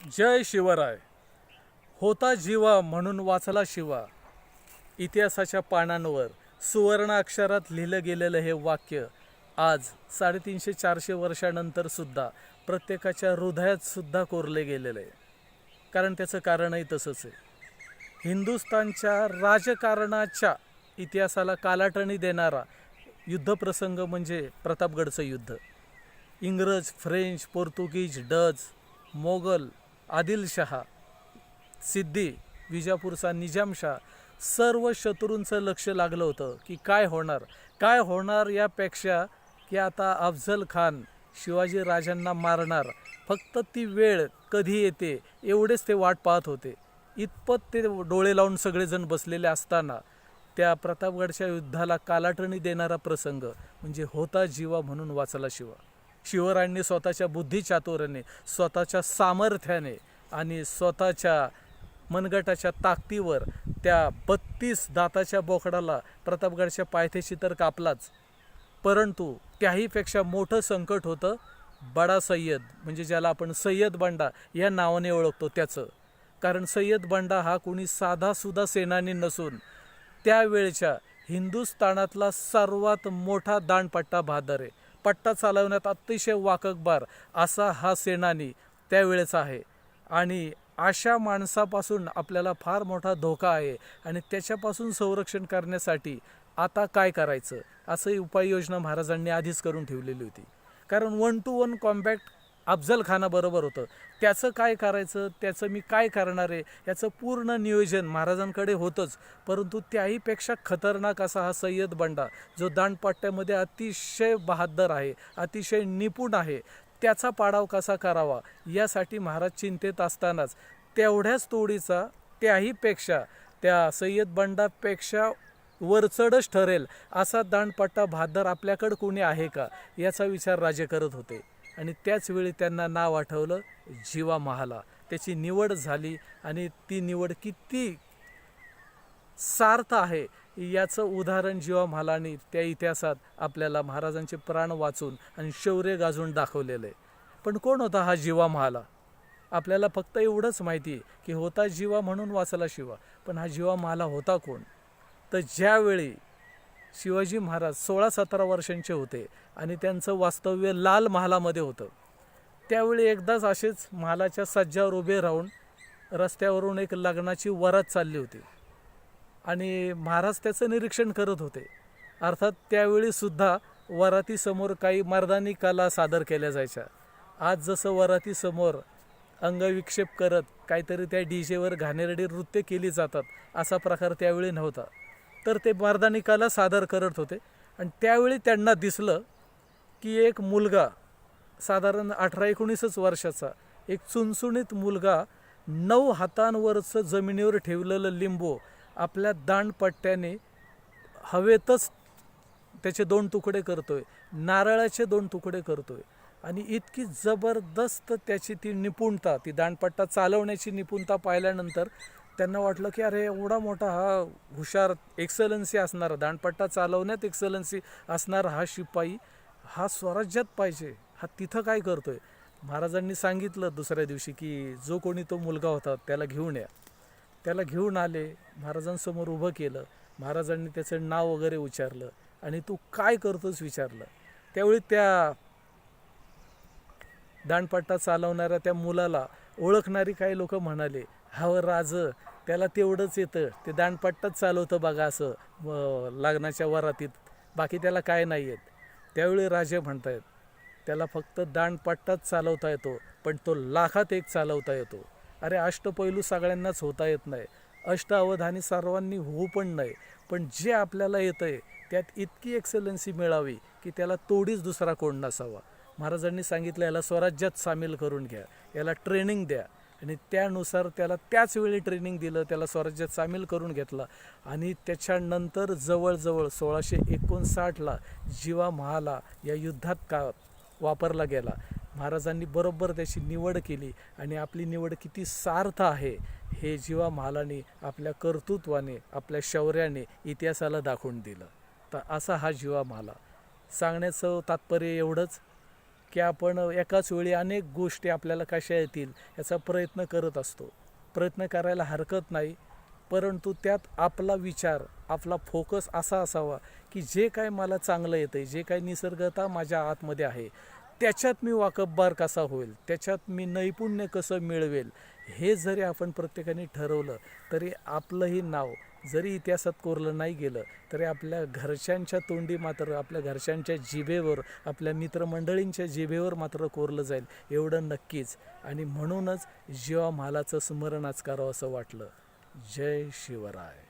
जय शिवराय. होता जीवा म्हणून वाचला शिवा. इतिहासाच्या पानांवर सुवर्ण अक्षरात लिहिलं गेलेलं हे वाक्य आज 350-400 वर्षानंतर सुद्धा प्रत्येकाच्या हृदयात सुद्धा कोरले गेलेलं आहे. कारण त्याचं कारणही तसंच आहे. हिंदुस्थानच्या राजकारणाच्या इतिहासाला कालाटणी देणारा युद्धप्रसंग म्हणजे प्रतापगडचं युद्ध. इंग्रज, फ्रेंच, पोर्तुगीज, डच, मोगल, आदिलशहा, सिद्दी, विजापूरचा निजामशाह सर्व शत्रूंचं लक्ष लागलं होतं की काय होणार यापेक्षा की आता अफजल खान शिवाजी राजांना मारणार, फक्त ती वेळ कधी येते एवढेच ते वाट पाहत होते. इतपत ते डोळे लावून सगळेजण बसलेले असताना त्या प्रतापगडच्या युद्धाला कालाटणी देणारा प्रसंग म्हणजे होता जीवा म्हणून वाचला शिवा. शिवरायांनी स्वतःच्या बुद्धिचातुर्याने, स्वतःच्या सामर्थ्याने आणि स्वतःच्या मनगटाच्या ताकदीवर त्या 32 दाताच्या बोकडाला प्रतापगडच्या पायथ्याशी तर कापलाच, परंतु त्याहीपेक्षा मोठं संकट होतं बडा सय्यद, म्हणजे ज्याला आपण सय्यद बंडा या नावाने ओळखतो त्याचं. कारण सय्यद बंडा हा कोणी साधासुद्धा सेनानी नसून त्यावेळच्या हिंदुस्थानातला सर्वात मोठा दांडपट्टा बहादर आहे. पट्टा चालवण्यात अतिशय वाकबगार असा हा सेनानी त्यावेळेचा आहे. आणि अशा माणसापासून आपल्याला फार मोठा धोका आहे आणि त्याच्यापासून संरक्षण करण्यासाठी आता काय करायचं असं उपाययोजना महाराजांनी आधीच करून ठेवलेली होती. कारण 1 to 1 कॉम्बॅट अफजल खानाबरोबर होतं. त्याचं काय करायचं, त्याचं मी काय करणार आहे याचं पूर्ण नियोजन महाराजांकडे होतंच. परंतु त्याहीपेक्षा खतरनाक असा हा सय्यद बंडा जो दांडपट्ट्यामध्ये अतिशय बहादर आहे, अतिशय निपुण आहे, त्याचा पाडाव कसा करावा यासाठी महाराज चिंतेत असतानाच तेवढ्याच तोडीचा त्याहीपेक्षा त्या सय्यद बंडापेक्षा वरचढच ठरेल असा दांडपट्टा बहादर आपल्याकडं कोणी आहे का याचा विचार राजे करत होते. आणि त्याचवेळी त्यांना नाव आठवलं जीवा महाला. त्याची निवड झाली आणि ती निवड किती सार्थ आहे याचं उदाहरण जीवा महालाने त्या इतिहासात आपल्याला महाराजांचे प्राण वाचून आणि शौर्य गाजवून दाखवलेलं आहे. पण कोण होता हा जीवा महाला? आपल्याला फक्त एवढंच माहिती आहे की होता जीवा म्हणून वाचला शिवा. पण हा जीवा महाला होता कोण? तर ज्यावेळी शिवाजी महाराज 16-17 वर्षांचे होते आणि त्यांचं वास्तव्य लाल महालामध्ये होतं, त्यावेळी एकदाच असेच महालाच्या सज्जावर उभे राहून रस्त्यावरून एक लग्नाची वरात चालली होती आणि महाराज त्याचं निरीक्षण करत होते. अर्थात त्यावेळीसुद्धा वरातीसमोर काही मर्दानी कला सादर केल्या जायच्या. आज जसं वरातीसमोर अंगविक्षेप करत काहीतरी त्या डीजेवर घाणेरडी नृत्य केली जातात असा प्रकार त्यावेळी नव्हता. तर ते मर्दानी कला सादर करत होते आणि त्यावेळी त्यांना दिसलं की एक मुलगा साधारण 18-19 वर्षाचा, एक चुणचुणीत मुलगा 9 हातांवरचं जमिनीवर ठेवलेलं लिंबू आपल्या दांडपट्ट्याने हवेतच त्याचे 2 तुकडे करतोय, नारळाचे 2 तुकडे करतोय. आणि इतकी जबरदस्त त्याची ती निपुणता, ती दांडपट्टा चालवण्याची निपुणता पाहिल्यानंतर त्यांना वाटलं की अरे एवढा मोठा हा हुशार, एक्सलन्सी असणारा, दांडपट्टा चालवण्यात एक्सलन्सी असणारा हा शिपाई हा स्वराज्यात पाहिजे, हा तिथं काय करतोय? महाराजांनी सांगितलं दुसऱ्या दिवशी की जो कोणी तो मुलगा होता त्याला घेऊन या. त्याला घेऊन आले, महाराजांसमोर उभं केलं. महाराजांनी त्याचं नाव वगैरे विचारलं आणि तू काय करतोस विचारलं. त्यावेळी त्या दांडपट्टा चालवणाऱ्या त्या मुलाला ओळखणारी काही लोक म्हणाले, हा राज, त्याला तेवढंच येतं, ते दांडपट्टाच चालवतं बघा असं लग्नाच्या वरातीत, बाकी त्याला काय नाही येत. त्यावेळी राजे म्हणतायत त्याला फक्त दांडपट्टाच चालवता येतो, पण तो लाखात एक चालवता येतो. अरे अष्टपैलू सगळ्यांनाच होता येत नाही, अष्टावधानी सर्वांनी होऊ पण नाही, पण जे आपल्याला येतं आहे त्यात इतकी एक्सलन्सी मिळावी की त्याला तोडीच दुसरा कोण नसावा. महाराजांनी सांगितलं याला स्वराज्यात सामील करून घ्या, याला ट्रेनिंग द्या. आणि त्यानुसार त्याला त्याच वेळी ट्रेनिंग दिलं, त्याला स्वराज्यात सामील करून घेतला. आणि त्याच्यानंतर जवळजवळ 1659ला जीवा महाला या युद्धात वापरला गेला. महाराजांनी बरोबर त्याची निवड केली आणि आपली निवड किती सार्थ आहे हे जीवा महालाने आपल्या कर्तृत्वाने, आपल्या शौर्याने इतिहासाला दाखवून दिलं. तर असा हा जीवा महाला. सांगण्याचं तात्पर्य एवढंच की आपण एकाच वेळी अनेक गोष्टी आपल्याला कशा येतील याचा प्रयत्न करत असतो. प्रयत्न करायला हरकत नाही, परंतु त्यात आपला विचार, आपला फोकस असा असावा की जे काय मला चांगलं येतं आहे, जे काय निसर्गता माझ्या आतमध्ये आहे, त्याच्यात मी वाकबगार कसा होईल, त्याच्यात मी नैपुण्य कसं मिळवेल, हे जरी आपण प्रत्येकाने ठरवलं तरी आपलंही नाव जरी इतिहासात कोरलं नाही गेलं तरी आपल्या घरच्यांच्या तोंडी मात्र, आपल्या घरच्यांच्या जिभेवर, आपल्या मित्रमंडळींच्या जिभेवर मात्र कोरलं जाईल एवढं नक्कीच. आणि म्हणूनच जीवा महालाचं स्मरण आज करावं असं वाटलं. जय शिवराय.